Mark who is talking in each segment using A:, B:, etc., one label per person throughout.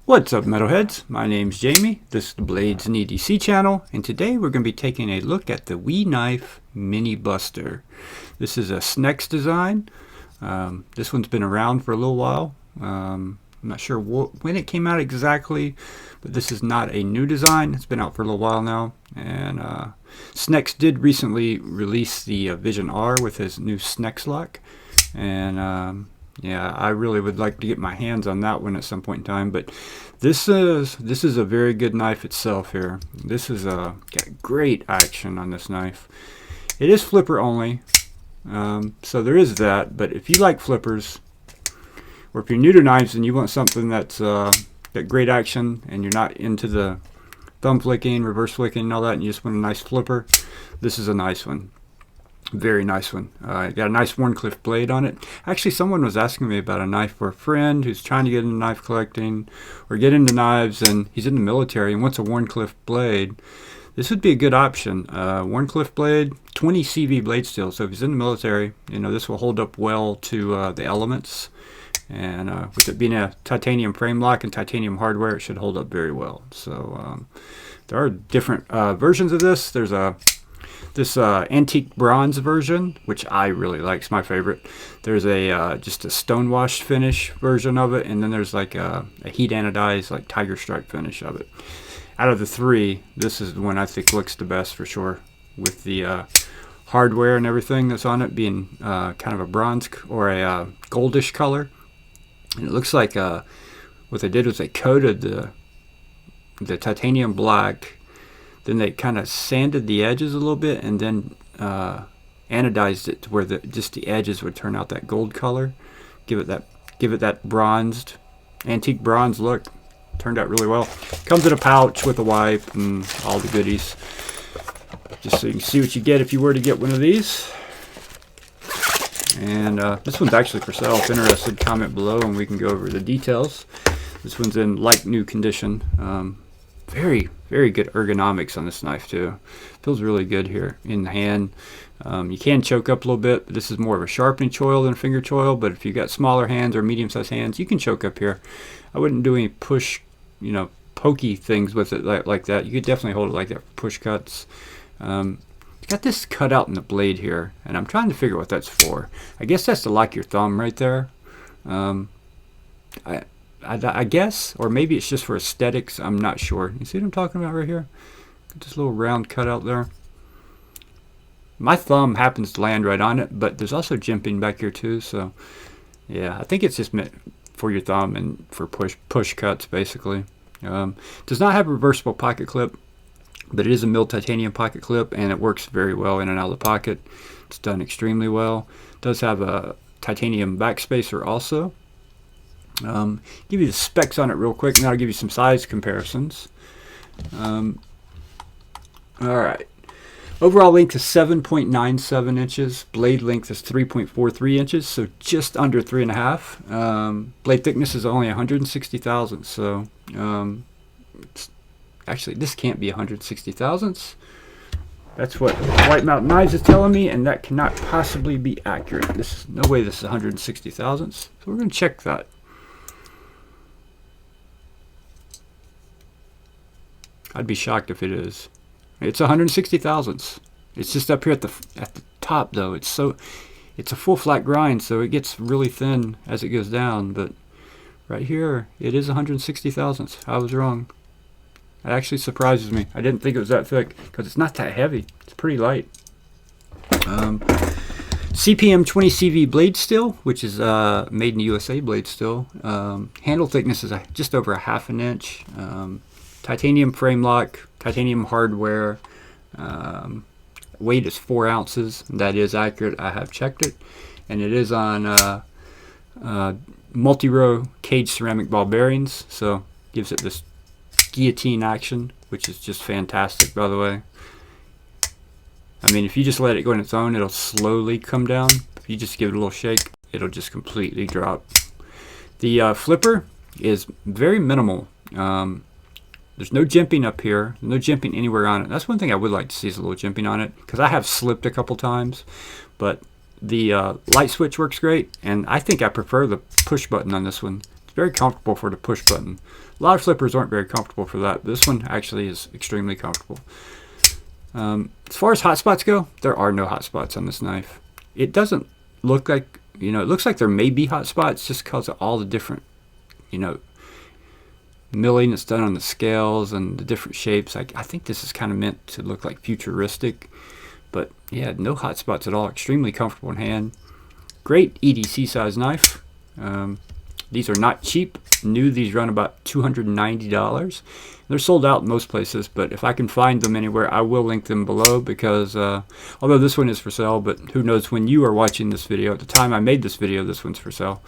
A: What's up, metalheads? My name's Jamie. This is the Blades and EDC channel, and today we're going to be taking a look at the WE Knife Mini Buster. This is a SNECX design. This one's been around for a little while. I'm not sure when it came out exactly, but this is not a new design. It's been out for a little while now, and SNECX did recently release the Vision R with his new SNECX lock, and yeah, I really would like to get my hands on that one at some point in time. But this is a very good knife itself here. This is got great action on this knife. It is flipper only, so there is that. But if you like flippers, or if you're new to knives and you want something that's got great action, and you're not into the thumb flicking, reverse flicking, and all that, and you just want a nice flipper, this is a nice one. Very nice one. Got a nice Wharncliffe blade on it. Actually, someone was asking me about a knife for a friend who's trying to get into knife collecting or get into knives, and he's in the military and wants a Wharncliffe blade. This would be a good option. Wharncliffe blade, 20 CV blade steel. So if he's in the military, you know, this will hold up well to the elements. And with it being a titanium frame lock and titanium hardware, it should hold up very well. So there are different versions of this. There's this antique bronze version, which I really like. It's my favorite. There's a just a stonewashed finish version of it, and then there's like a heat anodized like tiger stripe finish of it. Out of the three, this is the one I think looks the best for sure, with the hardware and everything that's on it being kind of a bronze or a goldish color. And it looks like what they did was they coated the titanium black. Then they kind of sanded the edges a little bit, and then anodized it to where just the edges would turn out that gold color. Give it that bronzed, antique bronze look. Turned out really well. Comes in a pouch with a wipe and all the goodies. Just so you can see what you get if you were to get one of these. And this one's actually for sale. If interested, comment below and we can go over the details. This one's in like new condition. Very, very good ergonomics on this knife too. Feels really good here in the hand. You can choke up a little bit, but this is more of a sharpening choil than a finger choil. But if you've got smaller hands or medium-sized hands, you can choke up here. I wouldn't do any push, you know, pokey things with it like that. You could definitely hold it like that for push cuts. It's got this cut out in the blade here, and I'm trying to figure out what that's for. I guess that's to lock your thumb right there. I guess, or maybe it's just for aesthetics. I'm not sure. You see what I'm talking about right here? Got this little round cut out there. My thumb happens to land right on it, but there's also jimping back here too. So yeah, I think it's just meant for your thumb and for push cuts basically. Does not have a reversible pocket clip, but it is a milled titanium pocket clip, and it works very well in and out of the pocket. It's done extremely well. It does have a titanium backspacer also. Give you the specs on it real quick, and I'll give you some size comparisons. Alright. Overall length is 7.97 inches. Blade length is 3.43 inches, so just under 3.5. Blade thickness is only 160 thousandths, so actually this can't be 160 thousandths. That's what White Mountain Knives is telling me, and that cannot possibly be accurate. This is no way this is 160 thousandths. So we're going to check that. I'd be shocked if it is. It's 160 thousandths. It's just up here at the top though. It's a full flat grind, so it gets really thin as it goes down. But right here, it is 160 thousandths. I was wrong. It actually surprises me. I didn't think it was that thick because it's not that heavy. It's pretty light. CPM 20 CV blade steel, which is made in the USA blade steel. Handle thickness is just over 1/2 inch. Titanium frame lock, titanium hardware. Weight is 4 ounces. That is accurate. I have checked it, and it is on multi-row cage ceramic ball bearings, so gives it this guillotine action, which is just fantastic, by the way. I mean, if you just let it go on its own, it'll slowly come down. If you just give it a little shake, it'll just completely drop. The flipper is very minimal. There's no jimping up here, no jimping anywhere on it. That's one thing I would like to see, is a little jimping on it, because I have slipped a couple times. But the light switch works great, and I think I prefer the push button on this one. very comfortable for the push button. A lot of flippers aren't very comfortable for that, but this one actually is extremely comfortable. As far as hot spots go, there are no hot spots on this knife. It doesn't look like, it looks like there may be hot spots just because of all the different, milling that's done on the scales and the different shapes. I think this is kind of meant to look like futuristic, but yeah, no hot spots at all. Extremely comfortable in hand. Great EDC size knife. These are not cheap. New, these run about $290. They're sold out in most places, but if I can find them anywhere, I will link them below, because although this one is for sale, but who knows when you are watching this video. At the time I made this video, this one's for sale.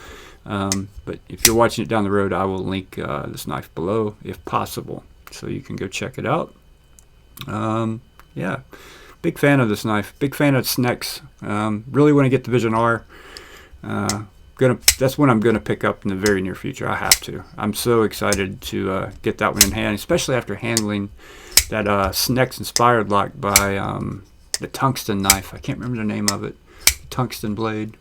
A: But if you're watching it down the road, I will link this knife below if possible, so you can go check it out. Yeah, big fan of this knife. Big fan of SNECX. Really want to get the Vision R. That's one I'm gonna pick up in the very near future. I have to. I'm so excited to get that one in hand, especially after handling that SNECX inspired lock by the tungsten knife. I can't remember the name of it. The tungsten blade.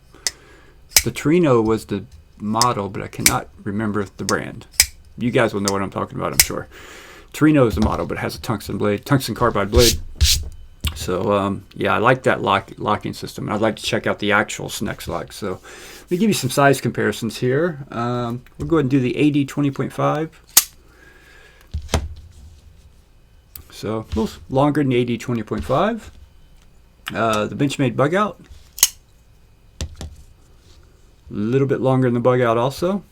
A: The Torino was the model, but I cannot remember the brand. You guys will know what I'm talking about, I'm sure. Torino is the model, but it has a tungsten blade, tungsten carbide blade. So yeah, I like that locking system. I'd like to check out the actual SNECX lock. So let me give you some size comparisons here. We'll go ahead and do the AD 20.5. So a little longer than the AD 20.5. The Benchmade bug out. A little bit longer than the bug out also.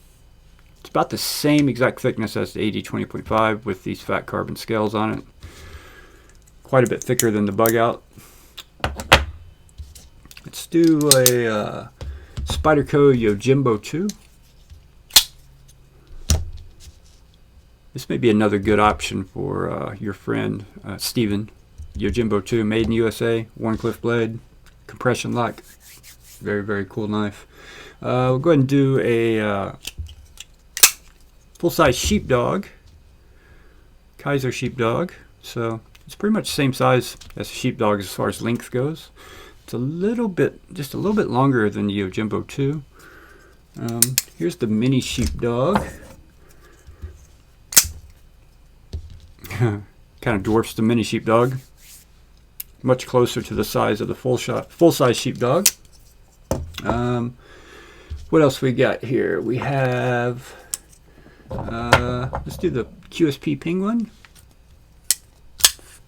A: It's about the same exact thickness as the AD 20.5 with these fat carbon scales on it. Quite a bit thicker than the bug out. Let's do a Spyderco Yojimbo 2. This may be another good option for your friend Steven. Yojimbo 2, made in USA, Warncliffe blade, compression lock. Very, very cool knife. We'll go ahead and do a full-size sheepdog, Kaiser sheepdog. So it's pretty much the same size as a sheepdog as far as length goes. It's a little bit, just a little bit longer than the Yojimbo 2. Here's the mini sheepdog. Kind of dwarfs the mini sheepdog. Much closer to the size of the full-size sheepdog. What else we got here? We have, let's do the QSP Penguin.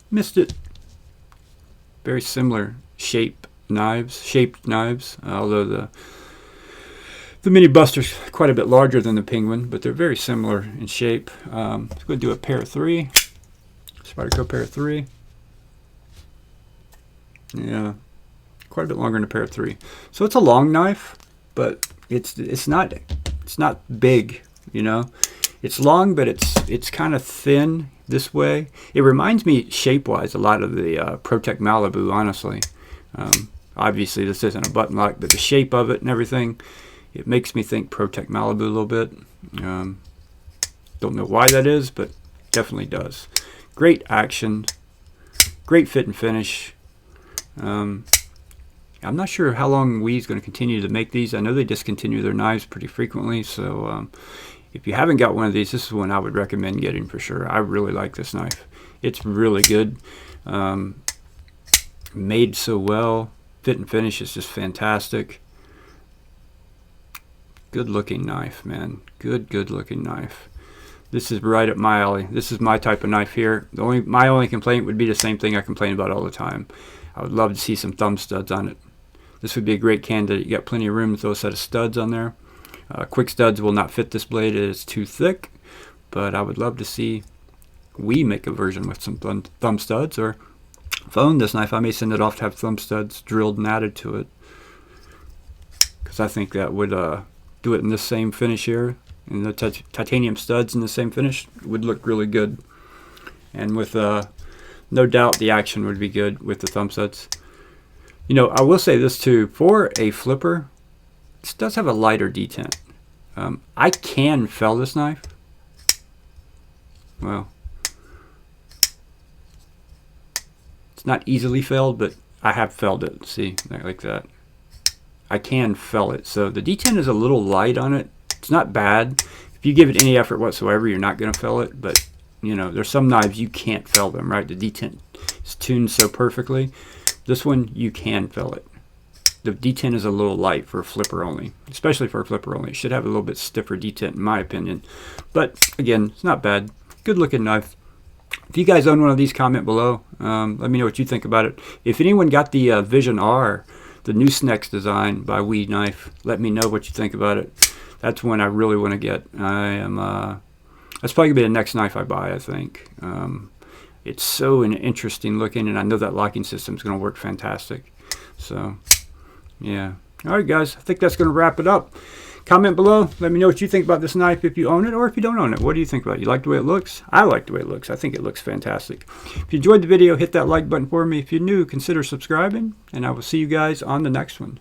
A: Missed it. Very similar shaped knives, although the Mini Buster's quite a bit larger than the Penguin, but they're very similar in shape. Let's go do a pair of 3. Spyderco pair of 3. Yeah, quite a bit longer than a pair of 3. So it's a long knife, but it's not big, It's long, but it's kind of thin this way. It reminds me shape-wise a lot of the ProTech Malibu, honestly. Obviously this isn't a button lock, but the shape of it and everything, it makes me think ProTech Malibu a little bit. Don't know why that is, but definitely does. Great action, great fit and finish. I'm not sure how long Wiha's going to continue to make these. I know they discontinue their knives pretty frequently, so if you haven't got one of these, this is one I would recommend getting for sure. I really like this knife. It's really good. Made so well. Fit and finish is just fantastic. Good looking knife, man. Good looking knife. This is right up my alley. This is my type of knife here. My only complaint would be the same thing I complain about all the time. I would love to see some thumb studs on it. This would be a great candidate. You got plenty of room to throw a set of studs on there. Quick studs will not fit this blade. It is too thick, but I would love to see Wiha make a version with some thumb studs, or if I own this knife, I may send it off to have thumb studs drilled and added to it, because I think that would do it in this same finish here, and the titanium studs in the same finish would look really good. And with no doubt the action would be good with the thumb studs. I will say this too, for a flipper, this does have a lighter detent. I can fell this knife. Well, it's not easily felled, but I have felled it. See, like that. I can fell it. So the detent is a little light on it. It's not bad. if you give it any effort whatsoever, you're not going to fill it. But you know, there's some knives you can't fill them, right? The detent is tuned so perfectly. This one, you can fill it. The detent is a little light for a flipper only, especially for a flipper only. It should have a little bit stiffer detent, in my opinion. But again, it's not bad. Good looking knife. If you guys own one of these, comment below. Let me know what you think about it. If anyone got the Vision R, the new SNECX design by Wiha Knife, let me know what you think about it. That's one I really want to get. That's probably going to be the next knife I buy, I think. It's so interesting looking, and I know that locking system is going to work fantastic. So, yeah. All right, guys. I think that's going to wrap it up. Comment below. Let me know what you think about this knife, if you own it or if you don't own it. What do you think about it? You like the way it looks? I like the way it looks. I think it looks fantastic. If you enjoyed the video, hit that like button for me. If you're new, consider subscribing, and I will see you guys on the next one.